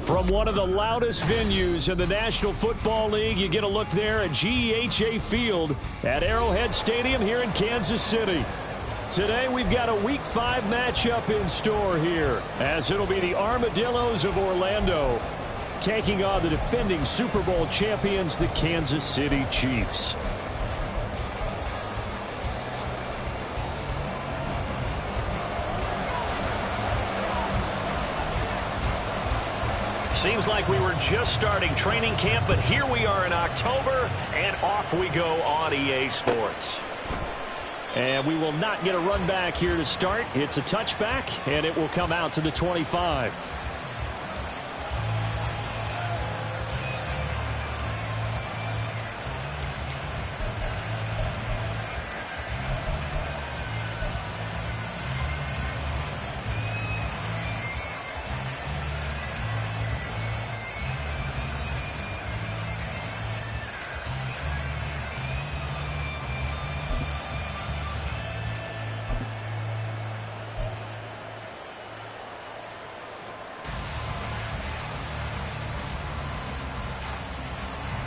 From one of the loudest venues in the National Football League, you get a look there at GEHA Field at Arrowhead Stadium here in Kansas City. Today we've got a Week 5 matchup in store here, as it'll be the Armadillos of Orlando taking on the defending Super Bowl champions, the Kansas City Chiefs. Seems like we were just starting training camp, but here we are in October, and off we go on EA Sports. And we will not get a run back here to start. It's a touchback, and it will come out to the 25.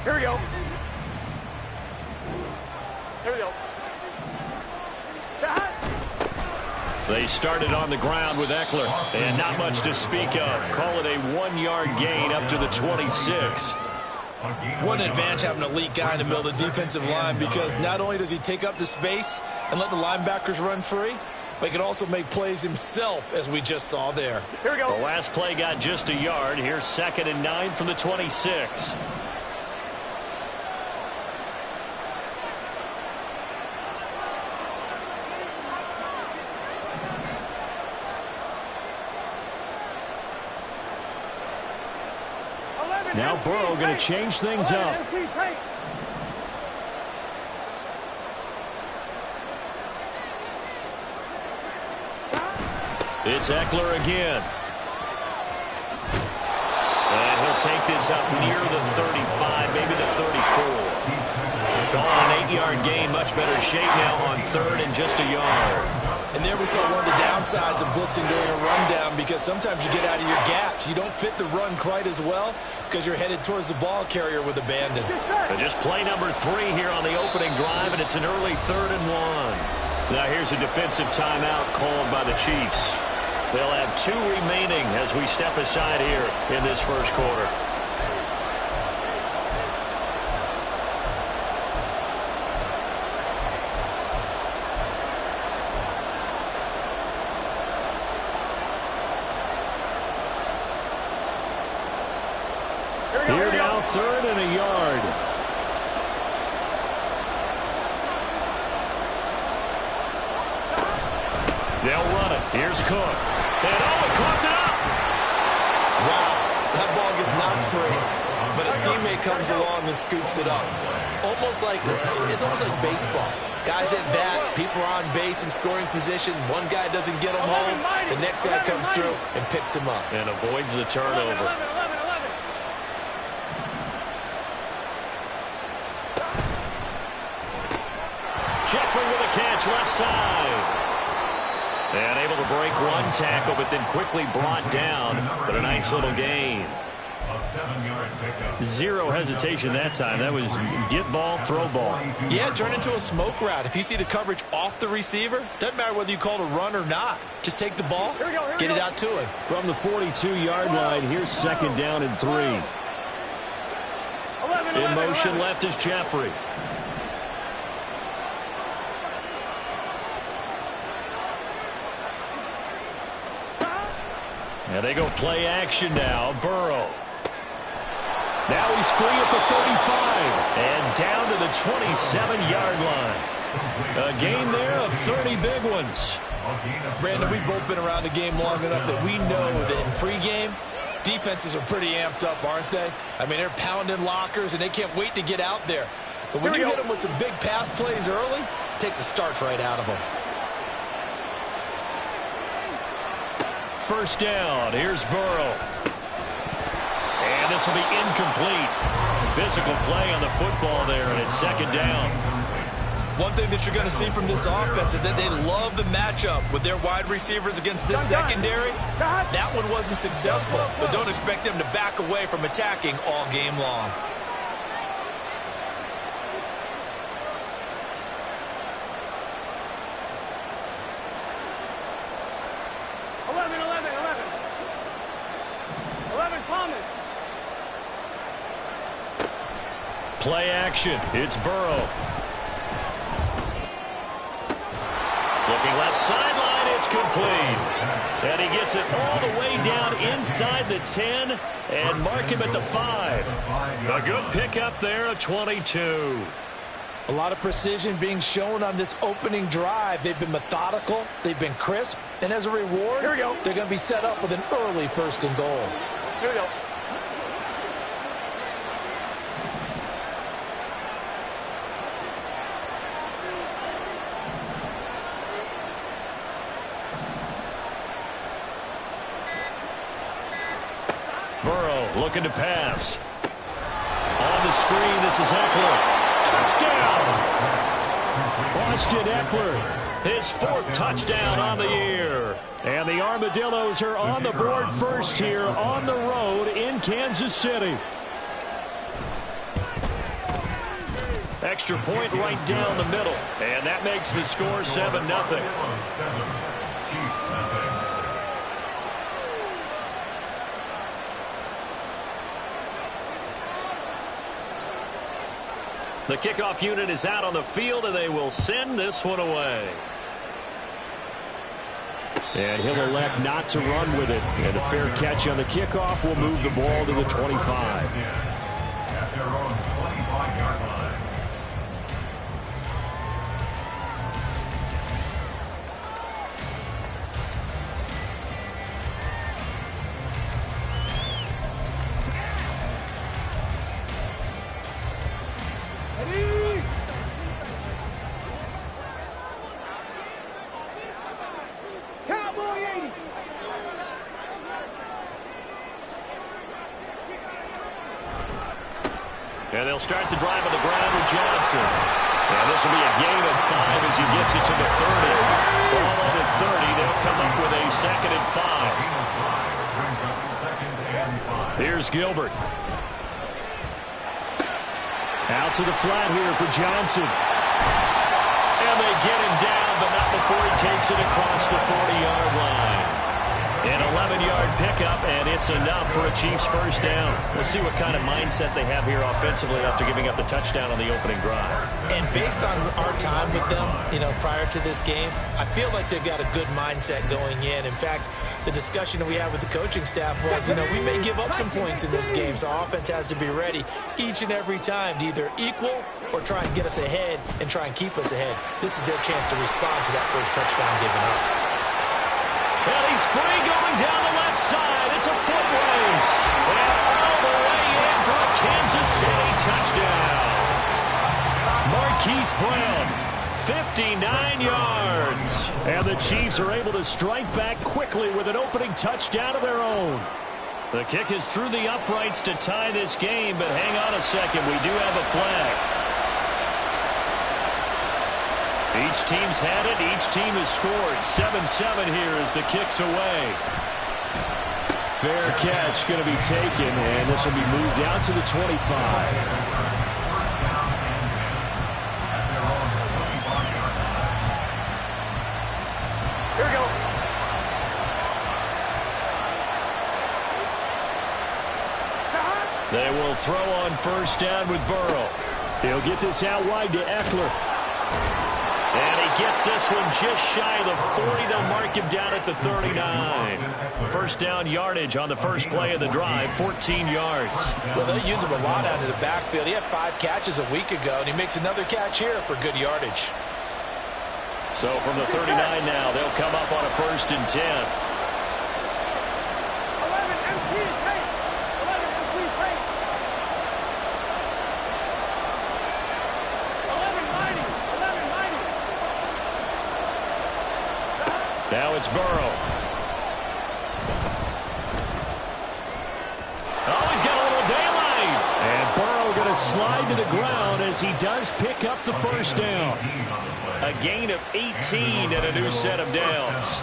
Here we go. Here we go. They started on the ground with Eckler, and not much to speak of. Call it a 1-yard gain up to the 26. What an advantage having an elite guy in the middle of the defensive line, because not only does he take up the space and let the linebackers run free, but he can also make plays himself, as we just saw there. Here we go. The last play got just a yard. Here's 2nd and 9 from the 26. Now Burrow going to change things up. It's Eckler again. And he'll take this up near the 35, maybe the 34. Going an 8-yard gain, much better shape now on 3rd and just a yard. And there we saw one of the downsides of blitzing during a rundown, because sometimes you get out of your gaps. You don't fit the run quite as well because you're headed towards the ball carrier with abandon. But just play number 3 here on the opening drive, and it's an early 3rd and 1. Now here's a defensive timeout called by the Chiefs. They'll have 2 remaining as we step aside here in this first quarter. Here now, 3rd and a yard. They'll run it. Here's Cook. And he caught it up. Wow, that ball gets knocked free, but a teammate comes along and scoops it up. It's almost like baseball. Guys at bat, people are on base in scoring position. One guy doesn't get him home. The next guy comes through and picks him up. And avoids the turnover. Jeffrey with a catch left side. And able to break one tackle, but then quickly brought down. But a nice little gain. A 7-yard pickup. Zero hesitation that time. That was get ball, throw ball. Yeah, turn into a smoke route. If you see the coverage off the receiver, doesn't matter whether you call it a run or not. Just take the ball, get it out to him. From the 42-yard line, here's 2nd down and 3. In motion left is Jeffrey. And they go play action now. Burrow. Now he's free at the 35. And down to the 27-yard line. A gain there of 30 big ones. Brandon, we've both been around the game long enough that we know that in pregame, defenses are pretty amped up, aren't they? I mean, they're pounding lockers, and they can't wait to get out there. But when you hit them with some big pass plays early, it takes the starch right out of them. First down. Here's Burrow. And this will be incomplete. Physical play on the football there, and it's 2nd down. One thing that you're going to see from this offense is that they love the matchup with their wide receivers against this secondary. That one wasn't successful, but don't expect them to back away from attacking all game long. Play action. It's Burrow. Looking left sideline. It's complete. And he gets it all the way down inside the 10 and mark him at the 5. A good pickup there, a 22. A lot of precision being shown on this opening drive. They've been methodical. They've been crisp. And as a reward, they're going to be set up with an early 1st and goal. Here we go. Burrow looking to pass. On the screen, this is Eckler. Touchdown! Austin Eckler, his 4th touchdown on the year. And the Armadillos are on the board first here on the road in Kansas City. Extra point right down the middle. And that makes the score 7-0. The kickoff unit is out on the field, and they will send this one away. And he'll elect not to run with it. And a fair catch on the kickoff will move the ball to the 25. At their own 25-yard line. And they'll start the drive on the ground with Johnson. And this will be a gain of 5 as he gets it to the 30. Ball on the 30. They'll come up with a 2nd and 5. Here's Gilbert. Out to the flat here for Johnson. And they get him down, but not before he takes it across the 40-yard line. An 11-yard pickup, and it's enough for a Chiefs 1st down. We'll see what kind of mindset they have here offensively after giving up the touchdown on the opening drive. And based on our time with them, prior to this game, I feel like they've got a good mindset going in. In fact, the discussion that we had with the coaching staff was, we may give up some points in this game, so our offense has to be ready each and every time to either equal or try and get us ahead and try and keep us ahead. This is their chance to respond to that first touchdown given up. And he's free going down the left side. It's a foot race. And all the way in for a Kansas City touchdown. Marquise Brown, 59 yards. And the Chiefs are able to strike back quickly with an opening touchdown of their own. The kick is through the uprights to tie this game, but hang on a second. We do have a flag. Each team's had it. Each team has scored. 7-7 here as the kick's away. Fair catch going to be taken, and this will be moved out to the 25. Here we go. They will throw on 1st down with Burrow. He'll get this out wide to Eckler. And he gets this one just shy of the 40. They'll mark him down at the 39. 1st down yardage on the first play of the drive, 14 yards. Well, they use him a lot out of the backfield. He had 5 catches a week ago, and he makes another catch here for good yardage. So from the 39 now, they'll come up on a 1st and 10. 11 MT pace. 11 MT pace. 11 mighty. 11 mighty. Now it's Burrow. Oh, he's got a little daylight. And Burrow going to slide to the ground as he does pick up the first down. A gain of 18 and a new set of downs.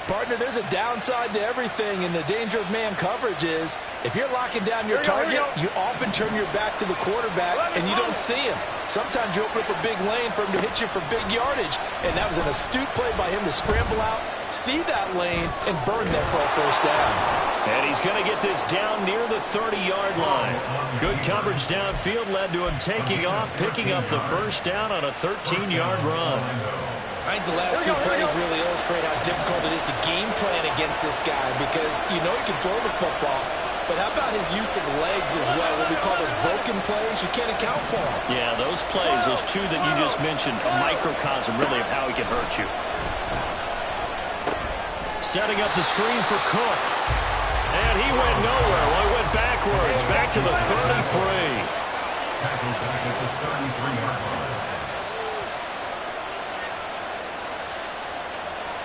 Partner, there's a downside to everything, and the danger of man coverage is if you're locking down your target, you often turn your back to the quarterback and you don't see him. Sometimes you open up a big lane for him to hit you for big yardage, and that was an astute play by him to scramble out, see that lane, and burn that for a first down. And he's going to get this down near the 30-yard line. Good coverage downfield led to him taking off, picking up the first down on a 13-yard run. I think the last two plays really illustrate how difficult it is to game plan against this guy because you know he can throw the football, but how about his use of legs as well? What we call those broken plays, you can't account for them. Yeah, those plays, those two that you just mentioned, a microcosm really of how he can hurt you. Setting up the screen for Cook. And he went nowhere. Well, he went backwards, back to the 33.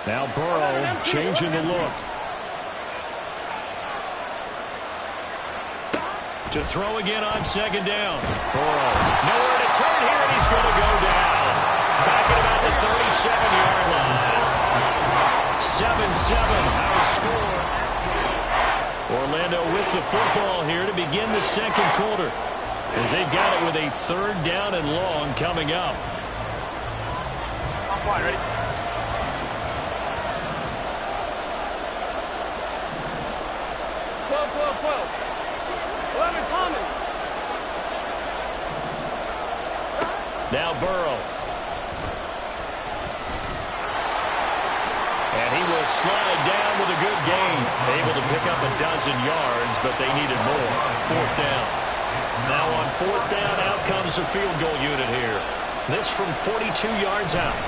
Now Burrow changing the look. To throw again on second down. Burrow nowhere to turn here, and he's going to go down. Back at about the 37-yard line. 7-7, our score. Orlando with the football here to begin the second quarter, as they've got it with a third down and long coming up. I'm fine, ready? Now Burrow. And he will slide down with a good gain. Able to pick up a dozen yards, but they needed more. Fourth down. Now on fourth down, out comes the field goal unit here. This from 42 yards out.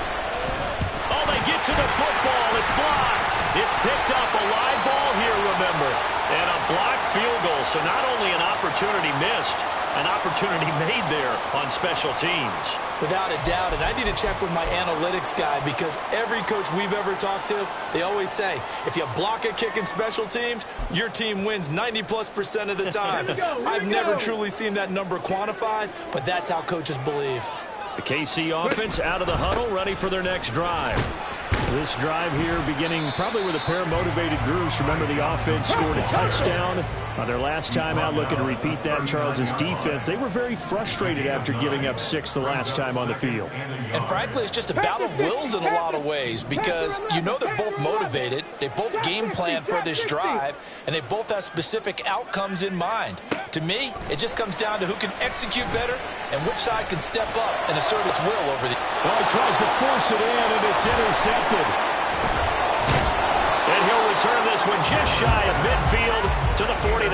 Oh, they get to the football. It's blocked. It's picked up. A live ball here, remember. And a blocked field goal. So not only an opportunity missed, an opportunity made there on special teams. Without a doubt, and I need to check with my analytics guy because every coach we've ever talked to, they always say, if you block a kick in special teams, your team wins 90+% of the time. I've never truly seen that number quantified, but that's how coaches believe. The KC offense out of the huddle, ready for their next drive. This drive here beginning probably with a pair of motivated groups. Remember, the offense scored a touchdown on their last time out. Looking to repeat that. Charles's defense, they were very frustrated after giving up 6 the last time on the field. And frankly, it's just a battle of wills in a lot of ways because you know they're both motivated. They both game plan for this drive, and they both have specific outcomes in mind. To me, it just comes down to who can execute better and which side can step up and assert its will over the... Well, he tries to force it in, and it's intercepted. And he'll return this one just shy of midfield to the 49.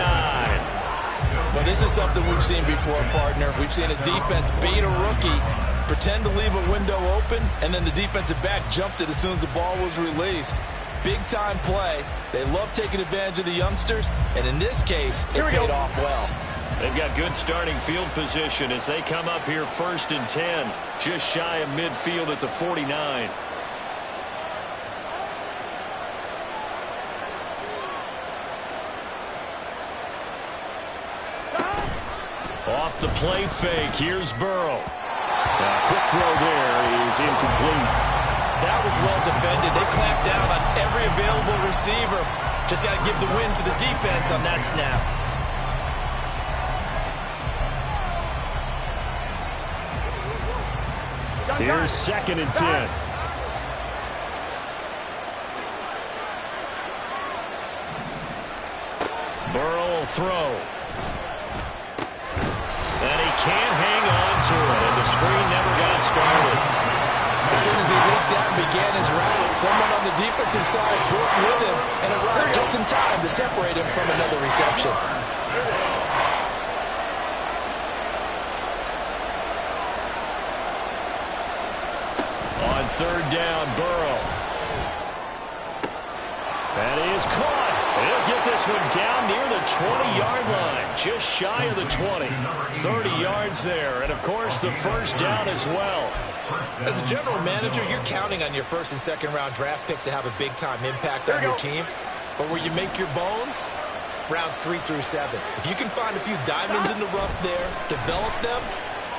Well, this is something we've seen before, partner. We've seen a defense beat a rookie, pretend to leave a window open, and then the defensive back jumped it as soon as the ball was released. Big-time play. They love taking advantage of the youngsters, and in this case, it paid off well. They've got good starting field position as they come up here 1st and 10, just shy of midfield at the 49. Off the play fake, here's Burrow. Quick throw there is incomplete. That was well defended. They clamped down on every available receiver. Just got to give the win to the defense on that snap. Here's 2nd and 10. Burrow will throw. And he can't hang on to it, and the screen never got started. As soon as he leaped out and began his route, someone on the defensive side broke with him and arrived just in time to separate him from another reception. On 3rd down, Burrow. That is caught. He'll get this one down near the 20-yard line, just shy of the 20. 30 yards there, and of course the first down as well. As a general manager, you're counting on your 1st and 2nd round draft picks to have a big-time impact on your team. But where you make your bones, rounds 3 through 7. If you can find a few diamonds in the rough there, develop them,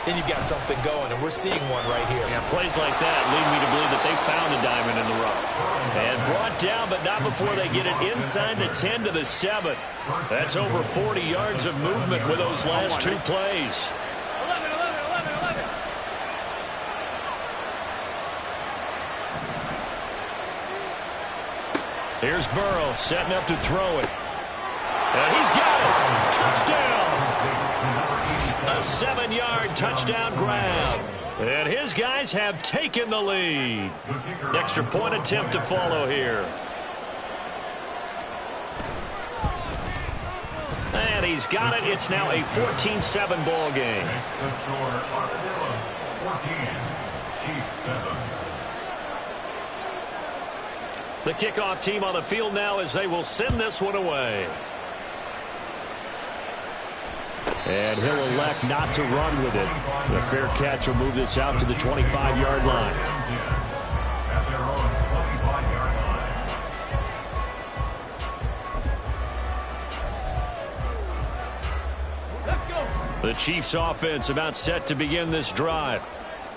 then you've got something going, and we're seeing one right here. Yeah, plays like that lead me to believe that they found a diamond in the rough. And brought down, but not before they get it inside the 10 to the 7. That's over 40 yards of movement with those last 2 plays. 11, 11, 11, 11. Here's Burrow setting up to throw it. And he's got it. Touchdown. A 7-yard touchdown grab. And his guys have taken the lead. Extra point attempt to follow here. And he's got it. It's now a 14-7 ball game. Next the score, Armadillos 14, Chiefs 7. The kickoff team on the field now as they will send this one away. And he'll elect not to run with it. The fair catch will move this out to the 25-yard line. At their own 25-yard line. Let's go. The Chiefs offense about set to begin this drive.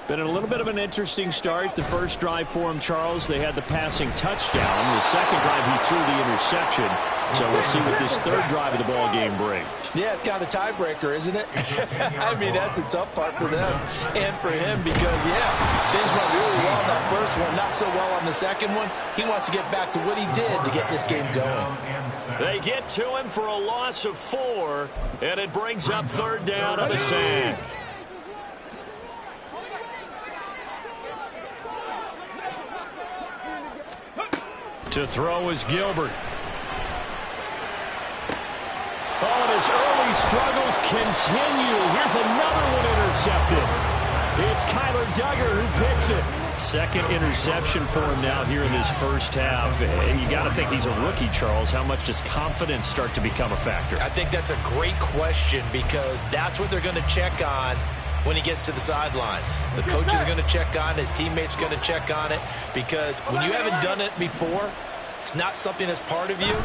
Been a little bit of an interesting start. The first drive for him, Charles, they had the passing touchdown. The second drive, he threw the interception. So we'll see what this third drive of the ball game brings. Yeah, it's kind of a tiebreaker, isn't it? I mean, that's the tough part for them and for him because, yeah, things went really well in that first one, not so well on the second one. He wants to get back to what he did to get this game going. They get to him for a loss of 4, and it brings up third down on the sack. To throw is Gilbert. Oh, and his early struggles continue. Here's another one intercepted. It's Kyler Duggar who picks it. Second interception for him now here in this first half. And you got to think he's a rookie, Charles. How much does confidence start to become a factor? I think that's a great question because that's what they're going to check on when he gets to the sidelines. The coach is going to check on it. His teammates are going to check on it because when you haven't done it before, it's not something that's part of you.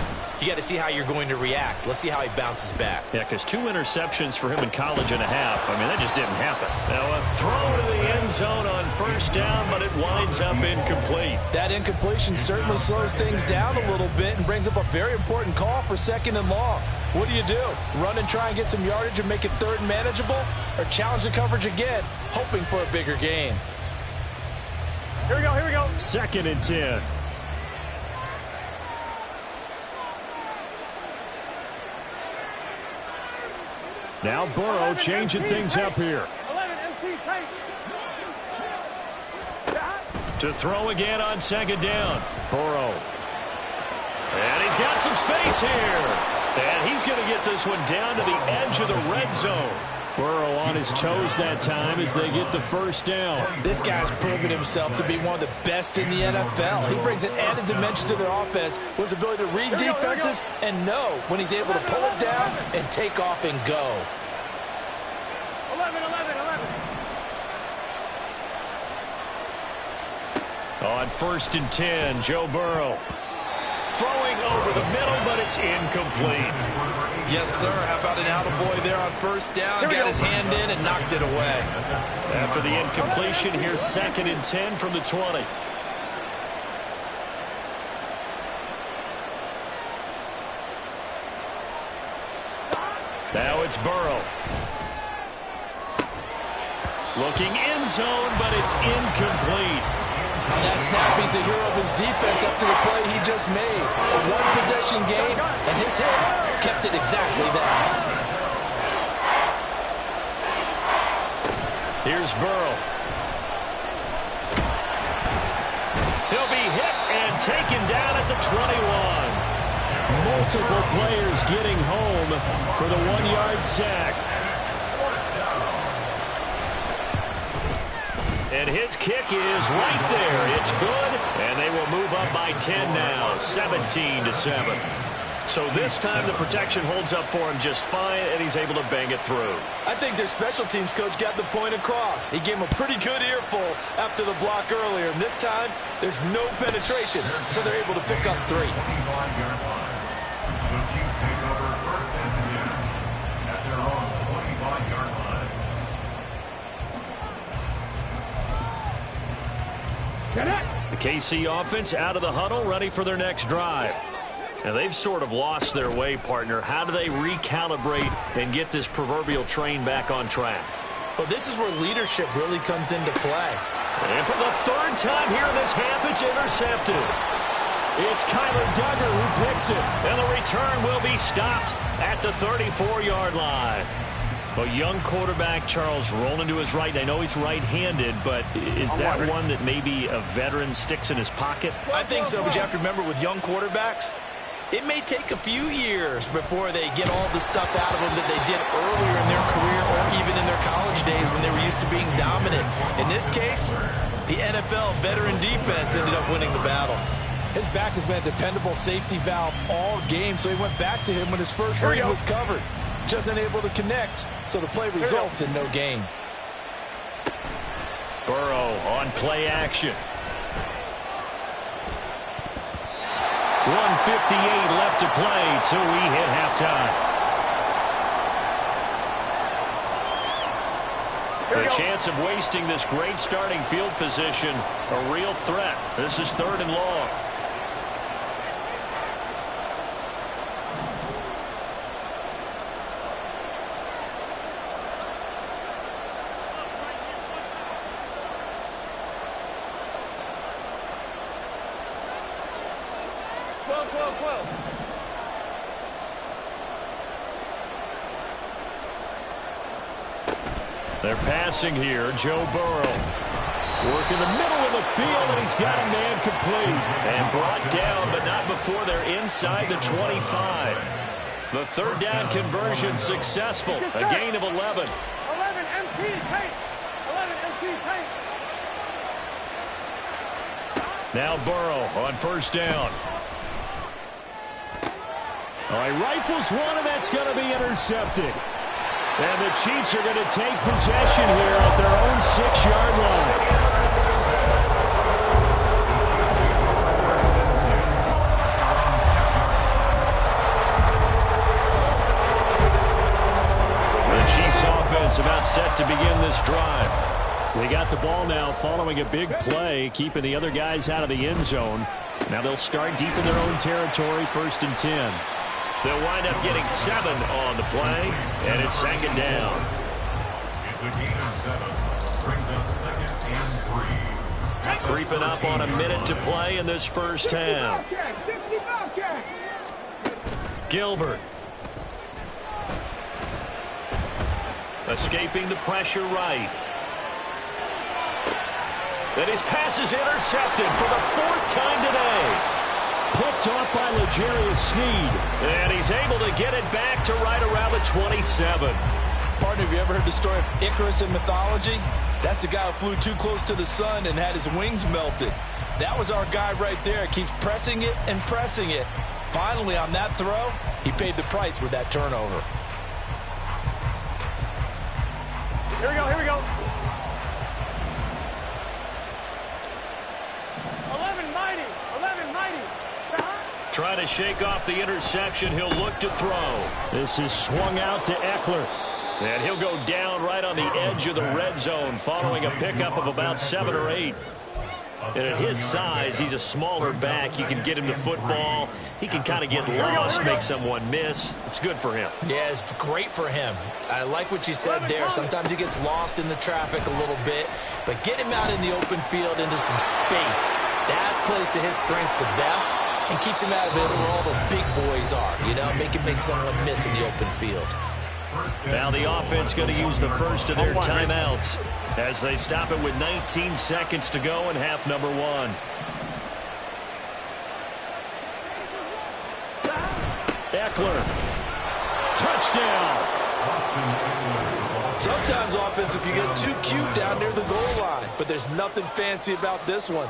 You got to see how you're going to react. Let's see how he bounces back. Yeah, because 2 interceptions for him in college and a half. I mean, that just didn't happen. Now a throw to the end zone on first down, but it winds up incomplete. That incompletion certainly slows things down a little bit and brings up a very important call for 2nd and long. What do? Run and try and get some yardage and make it 3rd and manageable? Or challenge the coverage again, hoping for a bigger gain? Here we go, here we go. 2nd and 10. Now Burrow changing things up here. 11, MC, tank. To throw again on 2nd down. Burrow. And he's got some space here. And he's going to get this one down to the edge of the red zone. Burrow on his toes that time as they get the first down. This guy's proven himself to be one of the best in the NFL. He brings an added dimension to their offense with his ability to read defenses and know when he's able to pull it down and take off and go. 11, 11, 11. On 1st and 10, Joe Burrow. Throwing over the middle, but it's incomplete. Yes, sir. How about an attaboy there on first down? Got his hand in and knocked it away. After the incompletion, here's 2nd and 10 from the 20. Now it's Burrow. Looking end zone, but it's incomplete. On that snap, he's a hero of his defense up to the play he just made. A one-possession game, and his hit kept it exactly that. Here's Burrow. He'll be hit and taken down at the 21. Multiple players getting home for the 1-yard sack. And his kick is right there. It's good, and they will move up by 10 now, 17-7. So this time the protection holds up for him just fine, and he's able to bang it through. I think their special teams coach got the point across. He gave him a pretty good earful after the block earlier, and this time there's no penetration, so they're able to pick up 3. The Chiefs take over The KC offense out of the huddle, ready for their next drive. Now, they've sort of lost their way, partner. How do they recalibrate and get this proverbial train back on track? Well, this is where leadership really comes into play. And for the third time here in this half, it's intercepted. It's Kyler Duggar who picks it. And the return will be stopped at the 34-yard line. A young quarterback, Charles, rolling to his right. I know he's right-handed, but is that one that maybe a veteran sticks in his pocket? I think so, but you have to remember with young quarterbacks, it may take a few years before they get all the stuff out of them that they did earlier in their career or even in their college days when they were used to being dominant. In this case, the NFL veteran defense ended up winning the battle. His back has been a dependable safety valve all game, so he went back to him when his first read was covered. Just unable to connect, so the play results in no gain. Burrow on play action. 1:58 left to play till we hit halftime. The chance of wasting this great starting field position, a real threat. This is 3rd and long. They're passing here. Joe Burrow. Work in the middle of the field, and he's got a man complete. And brought down, but not before they're inside the 25. The 3rd down conversion successful. A gain of 11. 11 MT tank. 11 MT tank. Now Burrow on 1st down. All right, rifles one, and that's going to be intercepted. And the Chiefs are going to take possession here at their own 6-yard line. The Chiefs offense about set to begin this drive. They got the ball now following a big play, keeping the other guys out of the end zone. Now they'll start deep in their own territory, 1st and 10. They'll wind up getting 7 on the play, and it's 2nd down. It's a gain of 7. Brings up 2nd and 3. Creeping up on a minute to play in this first half. Gilbert. Escaping the pressure right. And his pass is intercepted for the 4th time today. Picked off by L'Jarius Sneed. And he's able to get it back to right around the 27. Partner, have you ever heard the story of Icarus in mythology? That's the guy who flew too close to the sun and had his wings melted. That was our guy right there. Keeps pressing it and pressing it. Finally, on that throw, he paid the price with that turnover. Here we go, here we go. 11 mighty, 11 mighty. Trying to shake off the interception. He'll look to throw. This is swung out to Eckler. And he'll go down right on the edge of the red zone following a pickup of about 7 or 8. And at his size, he's a smaller back. You can get him the football. He can kind of get lost, make someone miss. It's good for him. Yeah, it's great for him. I like what you said there. Sometimes he gets lost in the traffic a little bit. But get him out in the open field into some space. That plays to his strengths the best and keeps him out of it where all the big boys are. You know, make someone miss in the open field. Now the offense going to use the first of their timeouts as they stop it with 19 seconds to go in half number 1. Eckler. Touchdown. Sometimes offense, if you get too cute down near the goal line, but there's nothing fancy about this one.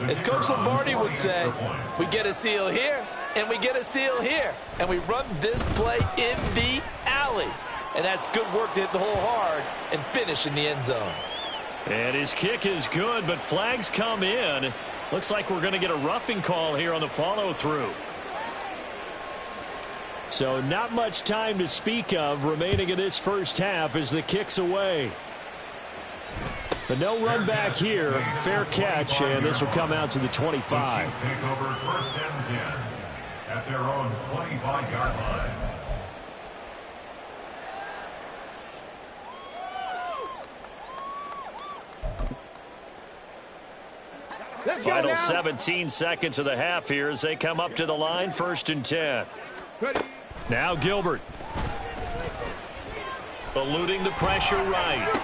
As Coach Lombardi would say, we get a seal here, and we get a seal here, and we run this play in the alley. And that's good work to hit the hole hard and finish in the end zone. And his kick is good, but flags come in. Looks like we're going to get a roughing call here on the follow-through. So not much time to speak of remaining in this first half as the kick's away. But no run back here. Fair catch, and this will come out to the 25. Chiefs take over 1st and 10 at their own 25-yard line. Final 17 seconds of the half here as they come up to the line, 1st and 10. Now Gilbert. Eluding the pressure right.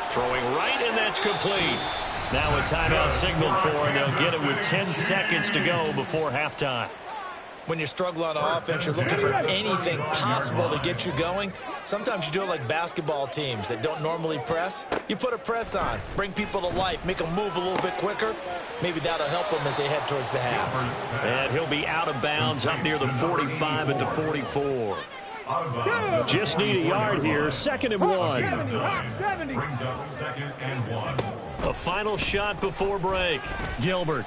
Throwing right, and that's complete. Now a timeout signaled for, and they'll get it with 10 seconds to go before halftime. When you're struggling on offense, you're looking for anything possible to get you going. Sometimes you do it like basketball teams that don't normally press. You put a press on, bring people to life, make them move a little bit quicker. Maybe that'll help them as they head towards the half. And he'll be out of bounds up near the 45 at the 44. Just need a yard here. 2nd and 1. Brings up 2nd and 1. A final shot before break. Gilbert.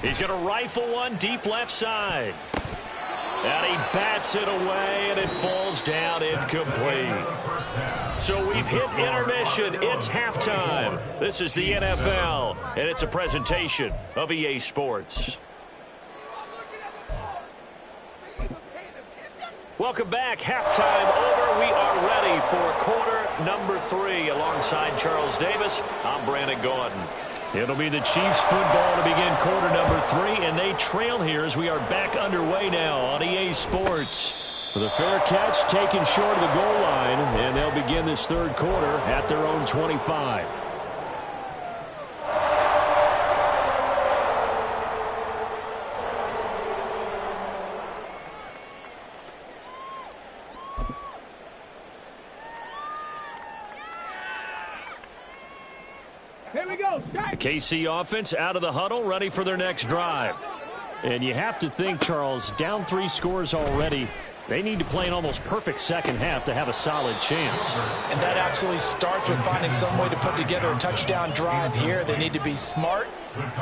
He's going to rifle one deep left side. And he bats it away, and it falls down incomplete. So we've hit intermission. It's halftime. This is the NFL, and it's a presentation of EA Sports. Welcome back. Halftime over. We are ready for quarter number 3. Alongside Charles Davis, I'm Brandon Gordon. It'll be the Chiefs football to begin quarter number 3, and they trail here as we are back underway now on EA Sports. The fair catch taken short of the goal line, and they'll begin this 3rd quarter at their own 25. Here we go. The KC offense out of the huddle, ready for their next drive. And you have to think, Charles, down 3 scores already. They need to play an almost perfect second half to have a solid chance. And that absolutely starts with finding some way to put together a touchdown drive here. They need to be smart,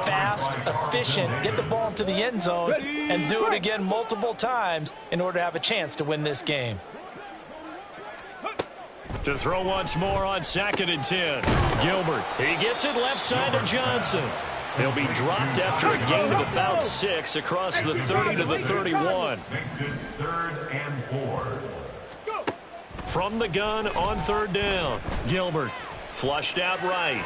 fast, efficient, get the ball into the end zone, and do it again multiple times in order to have a chance to win this game. To throw once more on 2nd and 10. Gilbert. He gets it left side to Johnson. He'll be dropped after a gain of about 6 across the 30 to the 31. Makes it 3rd and 4. From the gun on 3rd down. Gilbert flushed out right.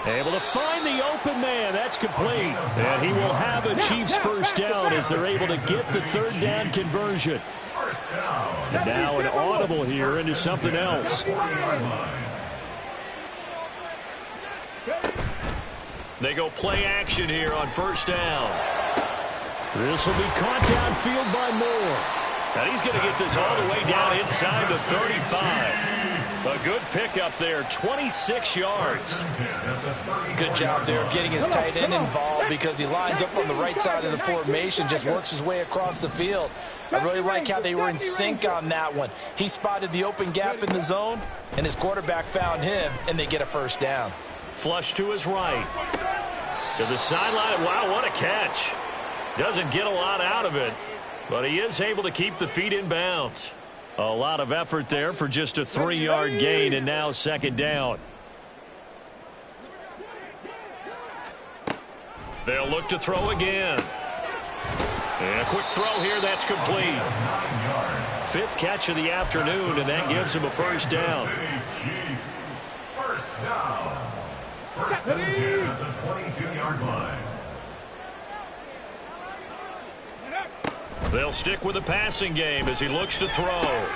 Able to find the open man. That's complete. And he will have a Chiefs 1st down as they're able to get the 3rd down conversion. And now an audible here into something else. They go play action here on 1st down. This will be caught downfield by Moore. And he's going to get this all the way down inside the 35. A good pickup there, 26 yards. Good job there of getting his tight end involved because he lines up on the right side of the formation, just works his way across the field. I really like how they were in sync on that one. He spotted the open gap in the zone, and his quarterback found him, and they get a 1st down. Flush to his right. To the sideline. Wow, what a catch. Doesn't get a lot out of it, but he is able to keep the feet in bounds. A lot of effort there for just a 3-yard gain, and now 2nd down. They'll look to throw again. And a quick throw here, that's complete. 5th catch of the afternoon, and that gives him a 1st down. Chiefs, 1st down. 1st and 10 at the 22-yard line. They'll stick with the passing game as he looks to throw.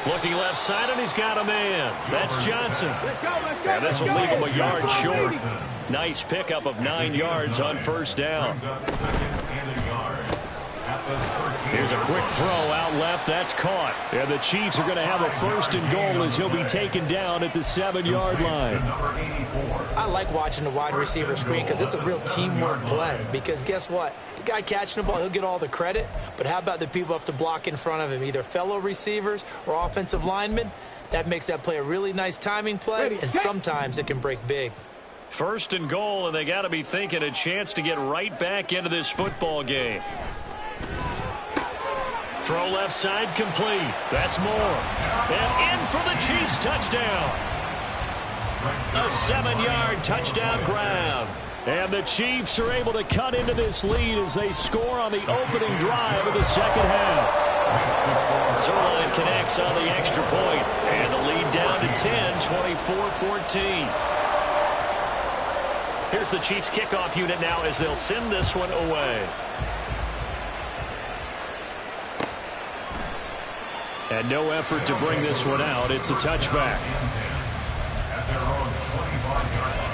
Looking left side, and he's got a man. That's Johnson. And this will leave him a yard short. Nice pickup of 9 yards on 1st down. Here's a quick throw out left. That's caught. And the Chiefs are going to have a 1st and goal as he'll be taken down at the 7-yard line. I like watching the wide receiver screen because it's a real teamwork play. Because guess what? The guy catching the ball, he'll get all the credit. But how about the people up to block in front of him, either fellow receivers or offensive linemen? That makes that play a really nice timing play, and sometimes it can break big. 1st and goal, and they got to be thinking a chance to get right back into this football game. Throw left side complete. That's Moore. And in for the Chiefs touchdown. A 7-yard touchdown grab. And the Chiefs are able to cut into this lead as they score on the opening drive of the second half. Zerline connects on the extra point, and the lead down to 10, 24-14. Here's the Chiefs kickoff unit now as they'll send this one away. And no effort to bring this one out. It's a touchback. At their own 25-yard line.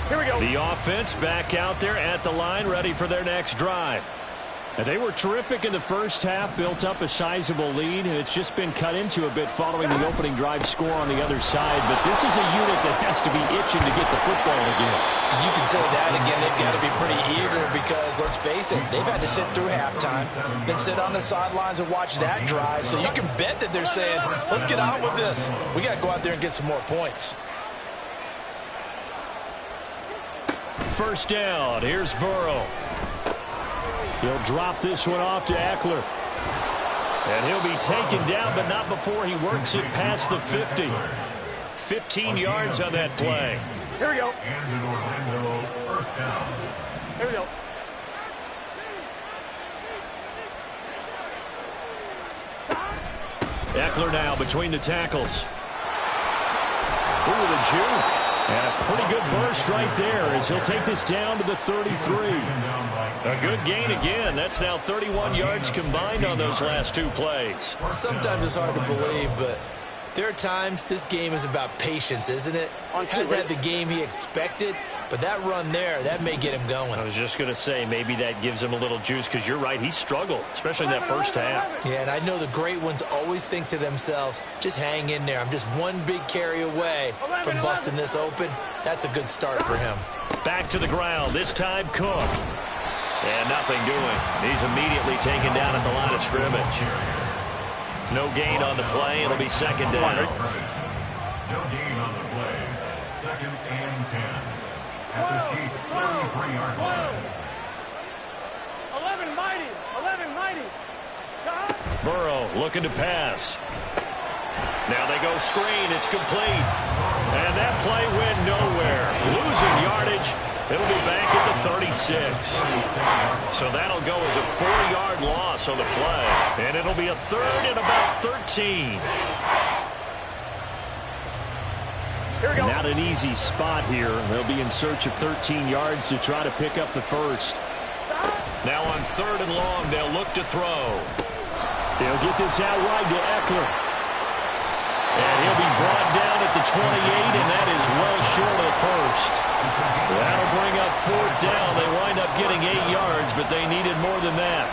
Here we go. The offense back out there at the line, ready for their next drive. And they were terrific in the first half, built up a sizable lead, and it's just been cut into a bit following the opening drive score on the other side. But this is a unit that has to be itching to get the football again. You can say that again. They've got to be pretty eager because, let's face it, they've had to sit through halftime, then sit on the sidelines and watch that drive. So you can bet that they're saying, let's get on with this. We got to go out there and get some more points. First down. Here's Burrow. He'll drop this one off to Eckler. And he'll be taken down, but not before he works it past the 50. 15 yards on that play. Here we go. And in Orlando, first down. Here we go. Eckler now between the tackles. Ooh, the juke. And a pretty good burst right there as he'll take this down to the 33. A good gain again. That's now 31 yards combined on those last two plays. Sometimes it's hard to believe, but there are times this game is about patience, isn't it? Has had the game he expected, but that run there, that may get him going. I was just going to say, maybe that gives him a little juice because you're right, he struggled, especially in that first half. Yeah, and I know the great ones always think to themselves, just hang in there. I'm just one big carry away from busting this open. That's a good start for him. Back to the ground, this time Cook. And nothing doing. He's immediately taken down at the line of scrimmage. No gain on the play. It'll be second down. No gain on the play. Second and 10. At the Chiefs' 33-yard line. 11 mighty. 11 mighty. Burrow looking to pass. Now they go screen. It's complete. And that play went nowhere. Losing yardage. It'll be back at the 36. So that'll go as a 4-yard loss on the play. And it'll be a third and about 13. Not an easy spot here. They'll be in search of 13 yards to try to pick up the first. Now on third and long, they'll look to throw. They'll get this out wide to Eckler. And he'll be brought down at the 28, and that is well short of first. That'll bring up fourth down. They wind up getting 8 yards, but they needed more than that.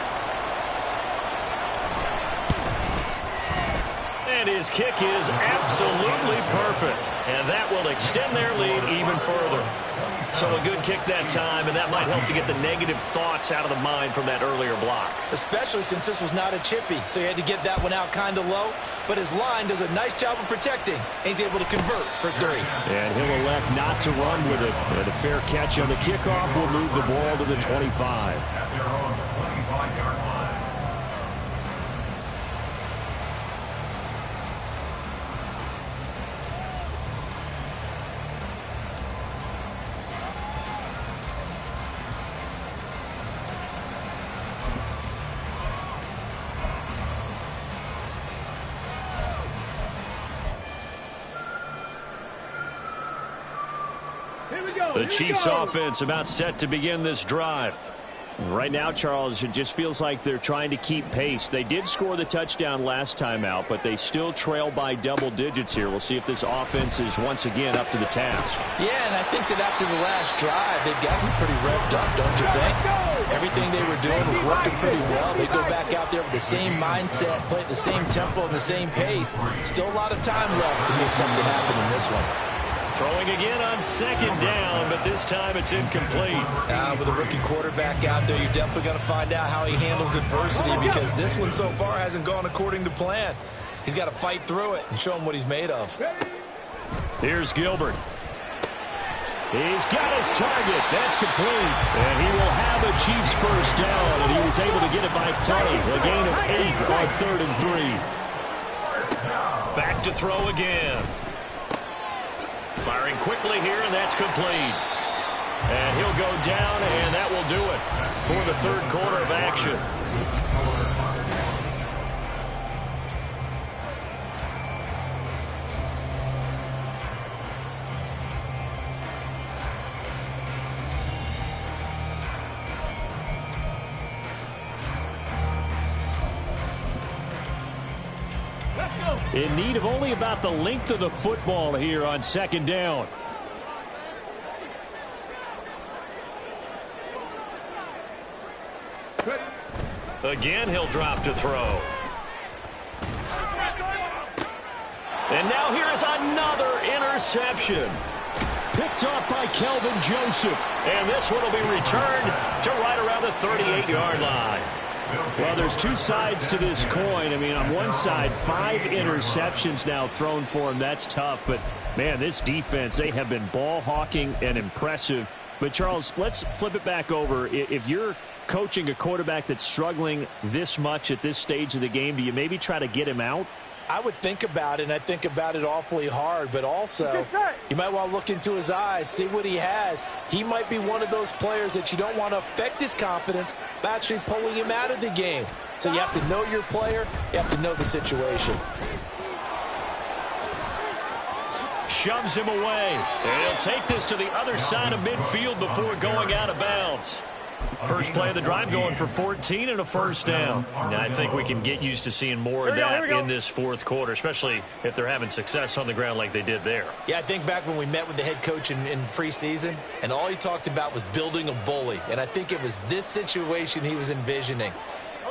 And his kick is absolutely perfect. And that will extend their lead even further. So a good kick that time, and that might help to get the negative thoughts out of the mind from that earlier block. Especially since this was not a chippy, so he had to get that one out kind of low. But his line does a nice job of protecting, and he's able to convert for 3. And he'll elect not to run with it. And a fair catch on the kickoff will move the ball to the 25. At their own 25-yard line. The Chiefs offense about set to begin this drive. Right now, Charles, it just feels like they're trying to keep pace. They did score the touchdown last time out, but they still trail by double digits here. We'll see if this offense is once again up to the task. Yeah, and I think that after the last drive, they've gotten pretty revved up, don't you think? Everything they were doing was working pretty well. They go back out there with the same mindset, play at the same tempo and the same pace. Still a lot of time left to make something happen in this one. Throwing again on second down, but this time it's incomplete. With a rookie quarterback out there, you're definitely going to find out how he handles adversity because this one so far hasn't gone according to plan. He's got to fight through it and show him what he's made of. Here's Gilbert. He's got his target. That's complete. And he will have a Chiefs first down, and he was able to get it by play. A gain of 8 on 3rd and 3. Back to throw again. Firing quickly here, and that's complete. And he'll go down, and that will do it for the third quarter of action. In need of only about the length of the football here on second down. Again, he'll drop to throw. And now here is another interception. Picked off by Kelvin Joseph. And this one will be returned to right around the 38-yard line. Well, there's two sides to this coin. I mean, on one side, 5 interceptions now thrown for him. That's tough. But, man, this defense, they have been ball hawking and impressive. But, Charles, let's flip it back over. If you're coaching a quarterback that's struggling this much at this stage of the game, do you maybe try to get him out? I would think about it, and I think about it awfully hard, but also you might want to look into his eyes, see what he has. He might be one of those players that you don't want to affect his confidence by actually pulling him out of the game. So you have to know your player, you have to know the situation. Shoves him away, and he'll take this to the other side of midfield before going out of bounds. First play of the drive going for 14 and a first down. Now, I think we can get used to seeing more of that in this fourth quarter, especially if they're having success on the ground like they did there. Yeah, I think back when we met with the head coach in preseason, and all he talked about was building a bully. And I think it was this situation he was envisioning.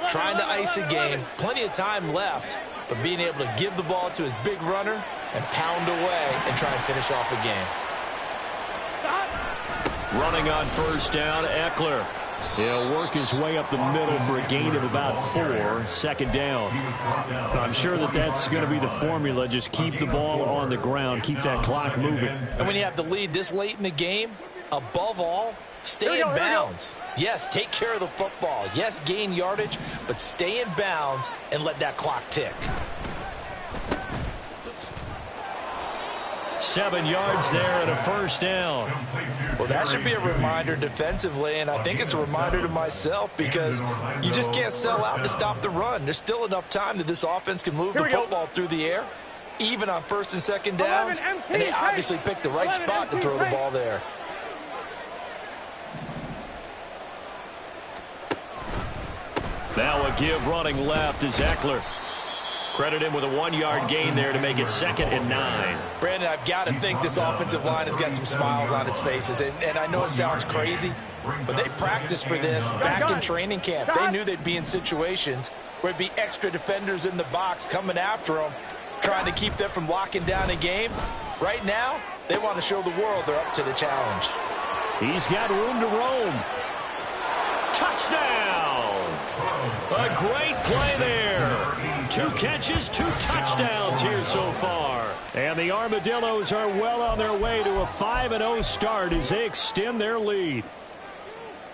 Trying to ice a game, plenty of time left, but being able to give the ball to his big runner and pound away and try and finish off a game. Running on first down, Eckler. He'll work his way up the middle for a gain of about 4, second down. I'm sure that that's going to be the formula. Just keep the ball on the ground, keep that clock moving. And when you have the lead this late in the game, above all, stay in bounds. Yes, take care of the football. Yes, gain yardage, but stay in bounds and let that clock tick. 7 yards there and a first down. Well, that should be a reminder defensively, and I think it's a reminder to myself because you just can't sell out to stop the run. There's still enough time that this offense can move the football through the air, even on first and second downs, and they obviously picked the right spot to throw the ball there. Now a give running left is Eckler. Credit him with a 1-yard gain there to make it 2nd and 9. Brandon, I've got to think this offensive line has got some smiles on its faces. And I know it sounds crazy, but they practiced for this back in training camp. They knew they'd be in situations where it'd be extra defenders in the box coming after them, trying to keep them from locking down a game. Right now, they want to show the world they're up to the challenge. He's got room to roam. Touchdown! A great play there. 2 catches, 2 touchdowns here so far. And the Armadillos are well on their way to a 5-0 start as they extend their lead.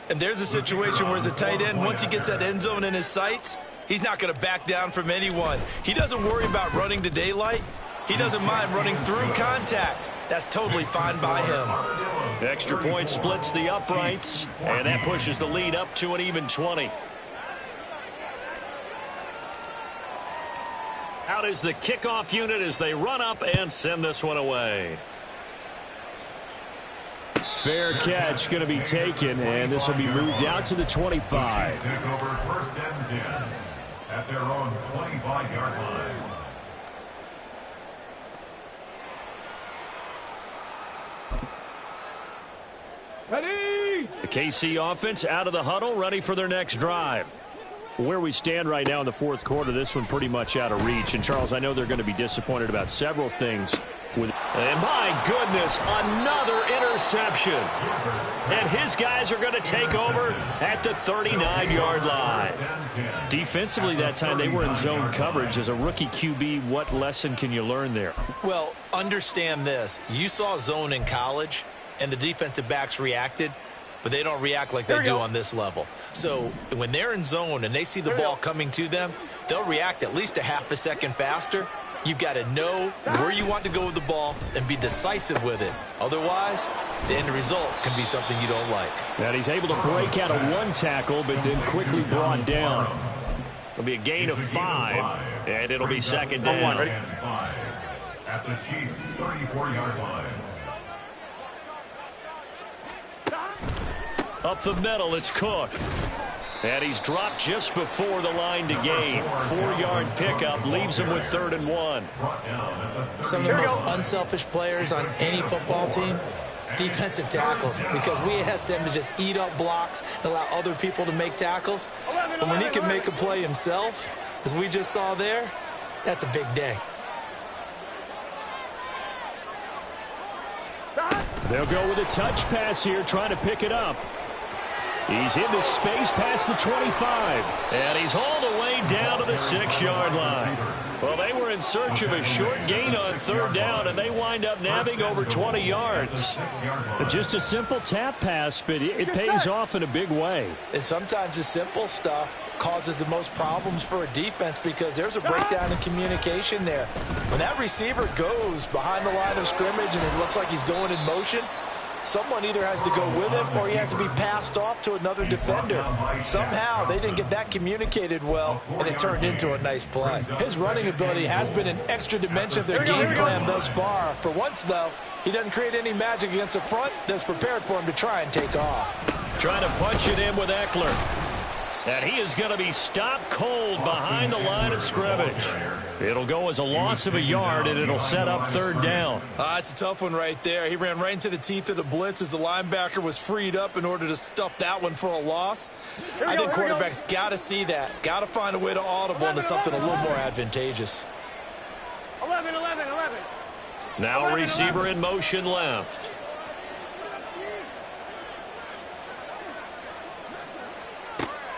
And there's a situation where as a tight end, once he gets that end zone in his sights, he's not going to back down from anyone. He doesn't worry about running to daylight. He doesn't mind running through contact. That's totally fine by him. The extra point splits the uprights, and that pushes the lead up to an even 20. Out is the kickoff unit as they run up and send this one away. Fair catch going to be taken, and this will be moved out to the 25. Take over 1st and 10 at their own 25-yard line. Ready! The KC offense out of the huddle, ready for their next drive. Where we stand right now in the fourth quarter, this one pretty much out of reach. And, Charles, I know they're going to be disappointed about several things. And, my goodness, another interception. And his guys are going to take over at the 39-yard line. Defensively that time, they were in zone coverage. As a rookie QB, what lesson can you learn there? Well, understand this. You saw zone in college, and the defensive backs reacted, but they don't react like they do on this level. So when they're in zone and they see the ball coming to them, they'll react at least a half a second faster. You've got to know where you want to go with the ball and be decisive with it. Otherwise, the end result can be something you don't like. And he's able to break out of one tackle, but then quickly brought down. It'll be a gain of 5, and it'll be second down. At the Chiefs' 34-yard line. Up the middle, it's Cook. And he's dropped just before the line to gain. 4-yard pickup leaves him with 3rd and 1. Some of the most unselfish players on any football team, defensive tackles, because we ask them to just eat up blocks and allow other people to make tackles. But when he can make a play himself, as we just saw there, that's a big day. They'll go with a touch pass here, trying to pick it up. He's into space past the 25, and he's all the way down to the 6-yard line. Well, they were in search of a short gain on 3rd down, and they wind up nabbing over 20 yards. Just a simple tap pass, but it pays off in a big way. And sometimes the simple stuff causes the most problems for a defense because there's a breakdown in communication there. When that receiver goes behind the line of scrimmage and it looks like he's going in motion, someone either has to go with him or he has to be passed off to another defender. Somehow they didn't get that communicated well, and it turned into a nice play. His running ability has been an extra dimension of their game plan thus far. For once, though, he doesn't create any magic against a front that's prepared for him to try and take off. Trying to punch it in with Eckler. And he is going to be stopped cold behind the line of scrimmage. It'll go as a loss of a yard, and it'll set up 3rd down. It's a tough one right there. He ran right into the teeth of the blitz as the linebacker was freed up in order to stuff that one for a loss. I think quarterbacks got to see that. Got to find a way to audible into something a little more advantageous. 11. Now receiver in motion left.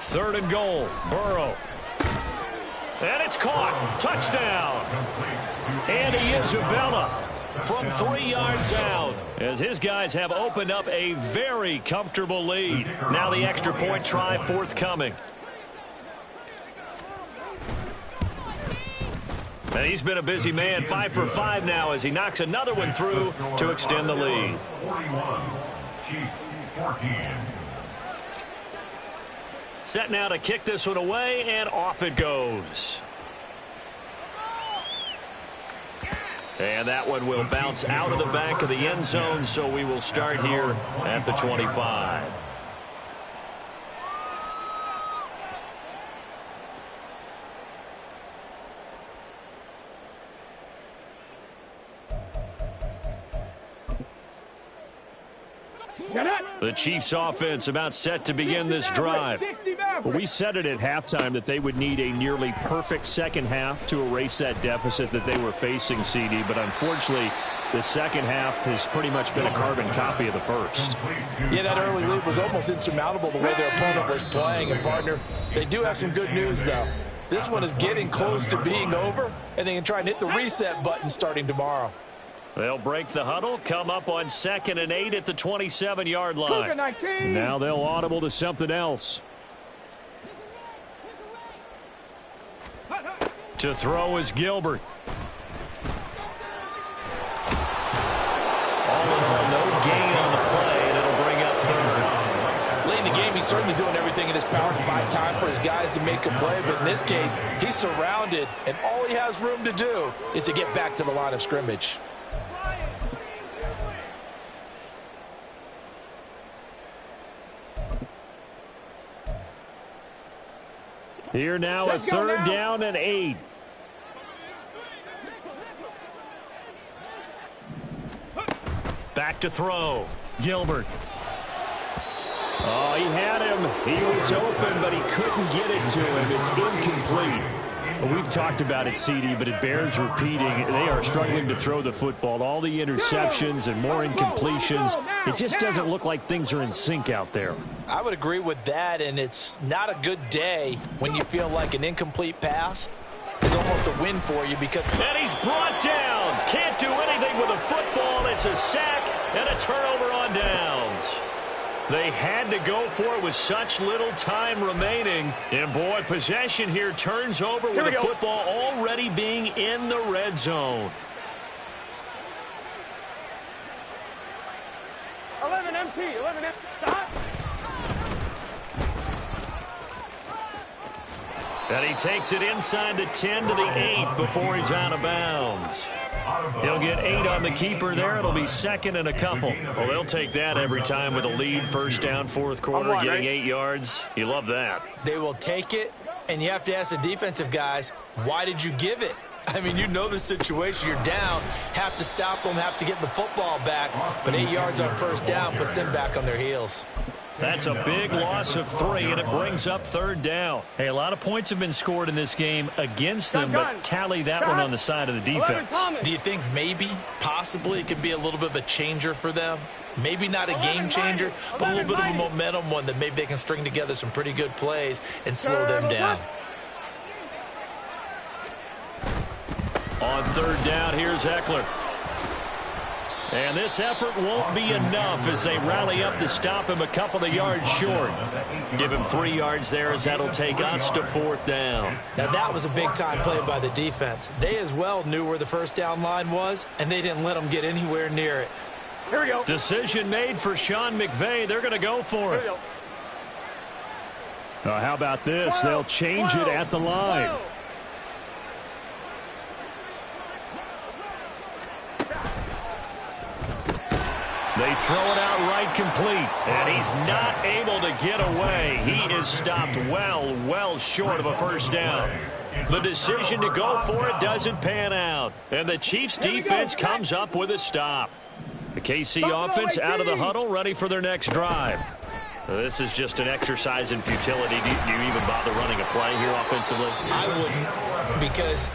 Third and goal, Burrow. And it's caught. Touchdown. Andy Isabella from 3 yards out, as his guys have opened up a very comfortable lead. Now the extra point try forthcoming. And he's been a busy man, 5 for 5 now as he knocks another one through to extend the lead. 41, Chiefs 14. Set now to kick this one away, and off it goes. And that one will bounce out of the back of the end zone, so we will start here at the 25. The Chiefs offense about set to begin this drive. Well, we said it at halftime that they would need a nearly perfect second half to erase that deficit that they were facing, CD, but unfortunately the second half has pretty much been a carbon copy of the first. Yeah, that early lead was almost insurmountable the way their opponent was playing. And, partner, they do have some good news, though. This one is getting close to being over, and they can try and hit the reset button starting tomorrow. They'll break the huddle, come up on 2nd and 8 at the 27-yard line. Now they'll audible to something else. To throw is Gilbert. All in all, no gain on the play, and it'll bring up 3rd. Late in the game, he's certainly doing everything in his power to buy time for his guys to make a play, but in this case, he's surrounded, and all he has room to do is to get back to the line of scrimmage. Here now a 3rd down and 8. Back to throw. Gilbert. Oh, he had him. He was open, but he couldn't get it to him. It's incomplete. Well, we've talked about it, CD, but it bears repeating. They are struggling to throw the football. All the interceptions and more incompletions. It just doesn't look like things are in sync out there. I would agree with that, and it's not a good day when you feel like an incomplete pass is almost a win for you because... And he's brought down. Can't do anything with a football. It's a sack and a turnover on downs. They had to go for it with such little time remaining. And, boy, possession here turns over with the football already being in the red zone. 11 MT, 11 MT. Stop. And he takes it inside the 10 to the 8 before he's out of bounds. He'll get 8 on the keeper there. It'll be second and a couple. Well, they'll take that every time with a lead. First down, fourth quarter, getting 8 yards. You love that. They will take it, and you have to ask the defensive guys, why did you give it? I mean, you know the situation. You're down, have to stop them, have to get the football back. But 8 yards on first down puts them back on their heels. That's a big loss of 3, and it brings up third down. Hey, a lot of points have been scored in this game against them, but tally that one on the side of the defense. Do you think maybe, possibly, it could be a little bit of a changer for them? Maybe not a game changer, but a little bit of a momentum one that maybe they can string together some pretty good plays and slow them down. On third down, here's Eckler. And this effort won't be enough as they rally up to stop him a couple of yards short. Give him 3 yards there as that'll take us to fourth down. Now that was a big-time play by the defense. They as well knew where the first down line was, and they didn't let them get anywhere near it. Here we go. Decision made for Sean McVay. They're going to go for it. How about this? They'll change it at the line. They throw it out right complete, and he's not able to get away. He is stopped well short of a first down. The decision to go for it doesn't pan out, and the Chiefs' defense comes up with a stop. The KC offense out of the huddle, ready for their next drive. This is just an exercise in futility. Do you even bother running a play here offensively? I wouldn't, because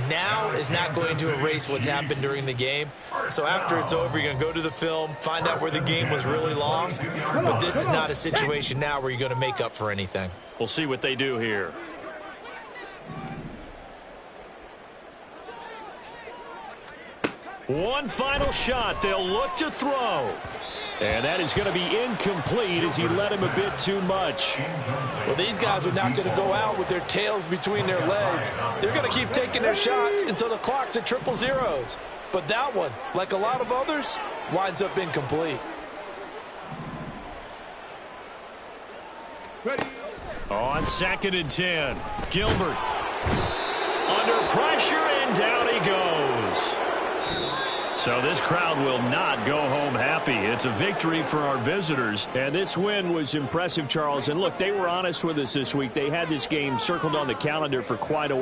now is not going to erase what's happened during the game. So after it's over, you're going to go to the film, find out where the game was really lost. But this is not a situation now where you're going to make up for anything. We'll see what they do here. One final shot. They'll look to throw. And that is going to be incomplete as he led him a bit too much. Well, these guys are not going to go out with their tails between their legs. They're going to keep taking their shots until the clock's at 000. But that one, like a lot of others, winds up incomplete. Ready. On 2nd and 10, Gilbert under pressure, and down he goes. So this crowd will not go home happy. It's a victory for our visitors. And this win was impressive, Charles. And look, they were honest with us this week. They had this game circled on the calendar for quite a while.